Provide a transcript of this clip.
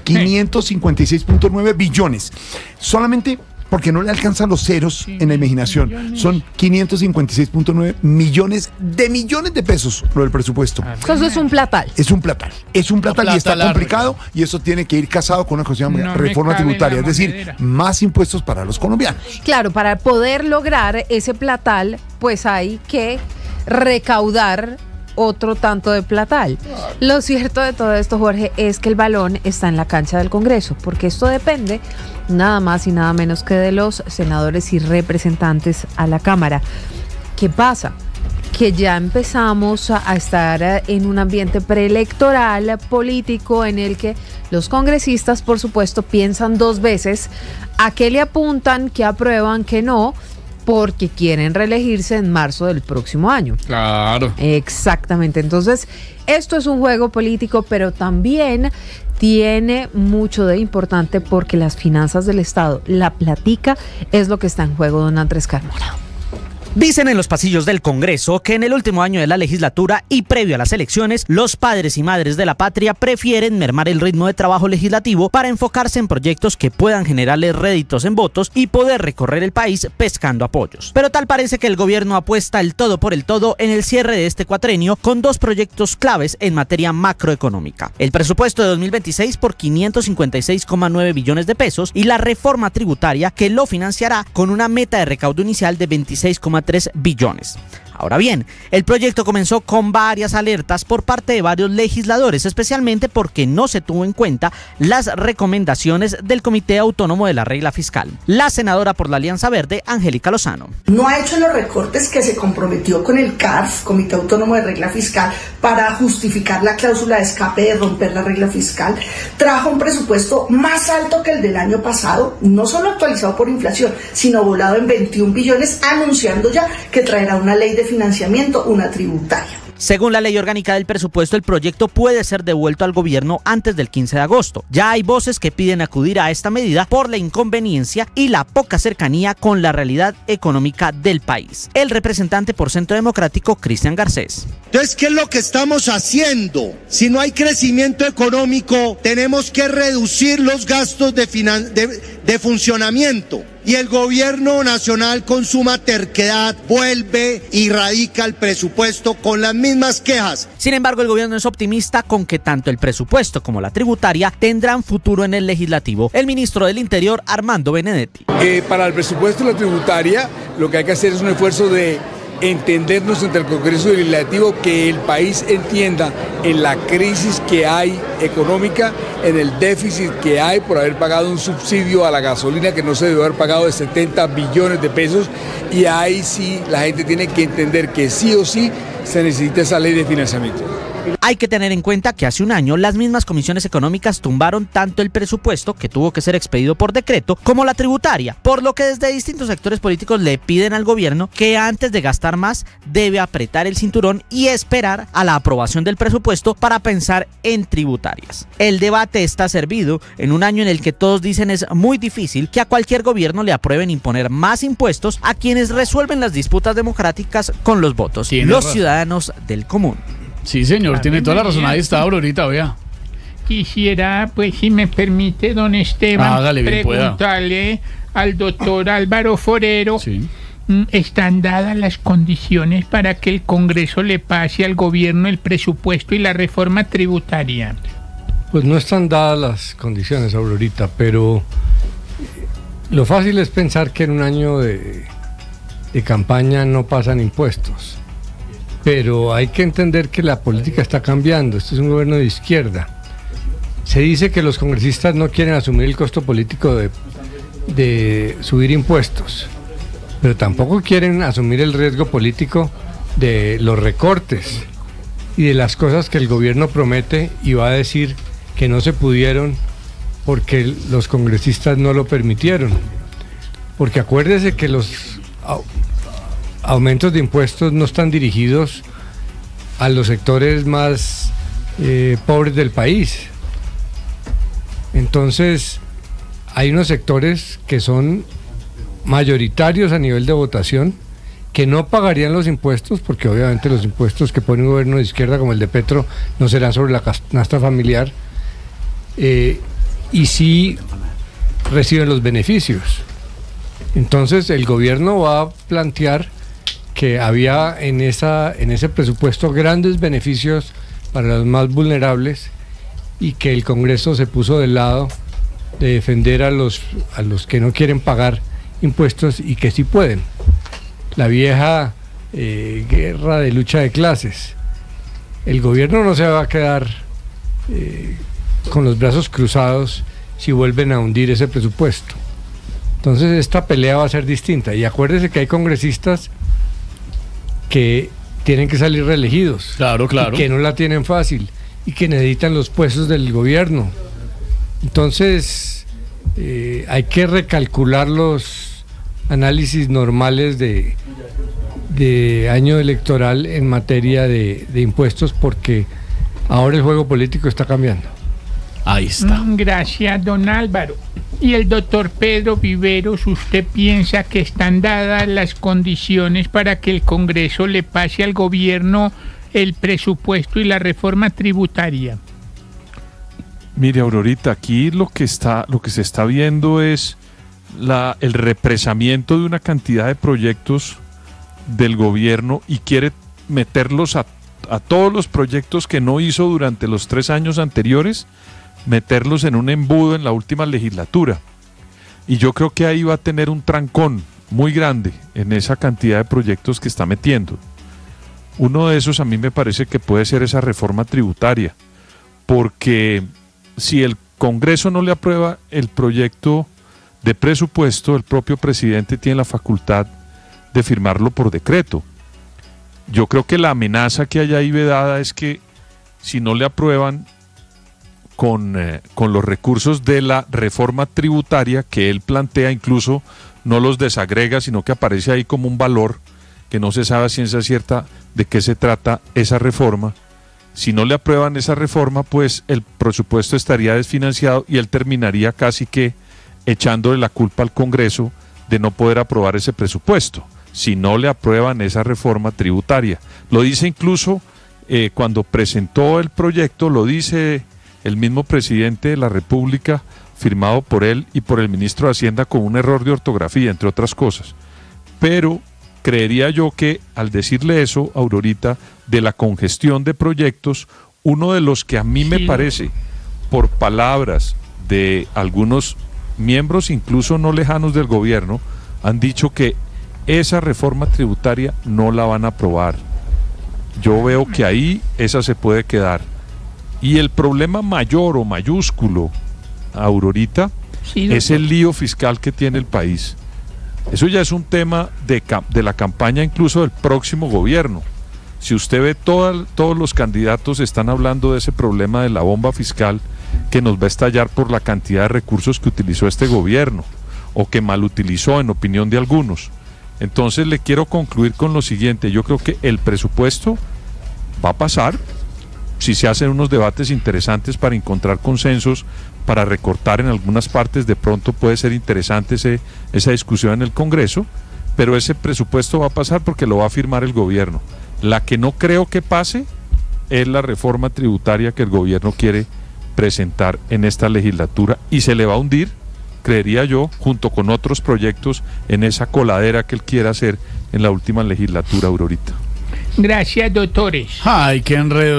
556.9 billones. Solamente porque no le alcanzan los ceros en la imaginación. Son 556.9 millones de pesos lo del presupuesto. Eso es un platal. Es un platal y está complicado, y eso tiene que ir casado con una cosa llamada reforma tributaria, es decir, más impuestos para los colombianos. Claro, para poder lograr ese platal, pues hay que recaudar otro tanto de platal. Lo cierto de todo esto, Jorge, es que el balón está en la cancha del Congreso, porque esto depende nada más y nada menos que de los senadores y representantes a la Cámara. ¿Qué pasa? Que ya empezamos a estar en un ambiente preelectoral político en el que los congresistas, por supuesto, piensan dos veces a qué le apuntan, qué aprueban, qué no, porque quieren reelegirse en marzo del próximo año. Claro. Exactamente. Entonces, esto es un juego político, pero también tiene mucho de importante porque las finanzas del Estado, la platica, es lo que está en juego, don Andrés Carmona. Dicen en los pasillos del Congreso que en el último año de la legislatura y previo a las elecciones, los padres y madres de la patria prefieren mermar el ritmo de trabajo legislativo para enfocarse en proyectos que puedan generarles réditos en votos y poder recorrer el país pescando apoyos. Pero tal parece que el gobierno apuesta el todo por el todo en el cierre de este cuatrenio con dos proyectos claves en materia macroeconómica: el presupuesto de 2026 por 556,9 billones de pesos y la reforma tributaria, que lo financiará con una meta de recaudo inicial de 26,3 billones. Ahora bien, el proyecto comenzó con varias alertas por parte de varios legisladores, especialmente porque no se tuvo en cuenta las recomendaciones del Comité Autónomo de la Regla Fiscal. La senadora por la Alianza Verde, Angélica Lozano. No ha hecho los recortes que se comprometió con el CARF, Comité Autónomo de Regla Fiscal, para justificar la cláusula de escape de romper la regla fiscal. Trajo un presupuesto más alto que el del año pasado, no solo actualizado por inflación, sino volado en 21 billones, anunciando ya que traerá una ley de financiamiento, una tributaria. Según la ley orgánica del presupuesto, el proyecto puede ser devuelto al gobierno antes del 15 de agosto. Ya hay voces que piden acudir a esta medida por la inconveniencia y la poca cercanía con la realidad económica del país. El representante por Centro Democrático, Cristian Garcés. Entonces, ¿qué es lo que estamos haciendo? Si no hay crecimiento económico, tenemos que reducir los gastos de funcionamiento. Y el gobierno nacional, con suma terquedad, vuelve y radica el presupuesto con las mismas quejas. Sin embargo, el gobierno es optimista con que tanto el presupuesto como la tributaria tendrán futuro en el legislativo. El ministro del Interior, Armando Benedetti. Para el presupuesto y la tributaria, lo que hay que hacer es un esfuerzo de entendernos entre el Congreso y el Legislativo, que el país entienda en la crisis que hay económica, en el déficit que hay por haber pagado un subsidio a la gasolina que no se debe haber pagado de 70 billones de pesos, y ahí sí la gente tiene que entender que sí o sí se necesita esa ley de financiamiento. Hay que tener en cuenta que hace un año las mismas comisiones económicas tumbaron tanto el presupuesto, que tuvo que ser expedido por decreto, como la tributaria, por lo que desde distintos sectores políticos le piden al gobierno que antes de gastar más debe apretar el cinturón y esperar a la aprobación del presupuesto para pensar en tributarias. El debate está servido en un año en el que todos dicen es muy difícil que a cualquier gobierno le aprueben imponer más impuestos a quienes resuelven las disputas democráticas con los votos, los ciudadanos del común. Sí, señor, tiene toda la razón. Ahí está, Aurorita, vea. Quisiera, pues, si me permite, don Esteban, preguntarle al doctor Álvaro Forero. Sí. ¿Están dadas las condiciones para que el Congreso le pase al gobierno el presupuesto y la reforma tributaria? Pues no están dadas las condiciones, Aurorita, pero lo fácil es pensar que en un año de campaña no pasan impuestos. Pero hay que entender que la política está cambiando. Este es un gobierno de izquierda. Se dice que los congresistas no quieren asumir el costo político de subir impuestos, pero tampoco quieren asumir el riesgo político de los recortes y de las cosas que el gobierno promete y va a decir que no se pudieron porque los congresistas no lo permitieron. Porque acuérdese que los aumentos de impuestos no están dirigidos a los sectores más pobres del país. Entonces, hay unos sectores que son mayoritarios a nivel de votación que no pagarían los impuestos, porque obviamente los impuestos que pone un gobierno de izquierda como el de Petro no serán sobre la canasta familiar, y sí reciben los beneficios. Entonces el gobierno va a plantear que había en ese presupuesto grandes beneficios para los más vulnerables y que el Congreso se puso del lado de defender a los que no quieren pagar impuestos y que sí pueden. La vieja guerra de lucha de clases. El gobierno no se va a quedar con los brazos cruzados si vuelven a hundir ese presupuesto. Entonces esta pelea va a ser distinta. Y acuérdese que hay congresistas que tienen que salir reelegidos. Claro. Y que no la tienen fácil y que necesitan los puestos del gobierno. Entonces hay que recalcular los análisis normales de año electoral en materia de impuestos, porque ahora el juego político está cambiando. Ahí está. Gracias, don Álvaro. Y el doctor Pedro Viveros, ¿usted piensa que están dadas las condiciones para que el Congreso le pase al gobierno el presupuesto y la reforma tributaria? Mire, Aurorita, aquí lo que se está viendo es el represamiento de una cantidad de proyectos del gobierno y quiere meterlos a todos los proyectos que no hizo durante los 3 años anteriores, meterlos en un embudo en la última legislatura. Y yo creo que ahí va a tener un trancón muy grande en esa cantidad de proyectos que está metiendo. Uno de esos a mí me parece que puede ser esa reforma tributaria, porque si el Congreso no le aprueba el proyecto de presupuesto, el propio presidente tiene la facultad de firmarlo por decreto. Yo creo que la amenaza que hay ahí vedada es que si no le aprueban con los recursos de la reforma tributaria que él plantea, incluso no los desagrega, sino que aparece ahí como un valor que no se sabe a ciencia cierta de qué se trata esa reforma. Si no le aprueban esa reforma, pues el presupuesto estaría desfinanciado y él terminaría casi que echándole la culpa al Congreso de no poder aprobar ese presupuesto, si no le aprueban esa reforma tributaria. Lo dice incluso cuando presentó el proyecto, lo dice el mismo presidente de la República, firmado por él y por el ministro de Hacienda con un error de ortografía, entre otras cosas. Pero creería yo que al decirle eso, Aurorita, de la congestión de proyectos, uno de los que a mí me parece, por palabras de algunos miembros incluso no lejanos del gobierno, han dicho que esa reforma tributaria no la van a aprobar. Yo veo que ahí esa se puede quedar. Y el problema mayor o mayúsculo, Aurorita, es el lío fiscal que tiene el país. Eso ya es un tema de la campaña incluso del próximo gobierno. Si usted ve todos los candidatos están hablando de ese problema de la bomba fiscal que nos va a estallar por la cantidad de recursos que utilizó este gobierno o que mal utilizó en opinión de algunos. Entonces le quiero concluir con lo siguiente: yo creo que el presupuesto va a pasar si se hacen unos debates interesantes para encontrar consensos, para recortar en algunas partes. De pronto puede ser interesante esa discusión en el Congreso, pero ese presupuesto va a pasar porque lo va a firmar el gobierno. La que no creo que pase es la reforma tributaria que el gobierno quiere presentar en esta legislatura y se le va a hundir, creería yo, junto con otros proyectos en esa coladera que él quiere hacer en la última legislatura, Aurorita. Gracias, doctores. Ay, qué enredo.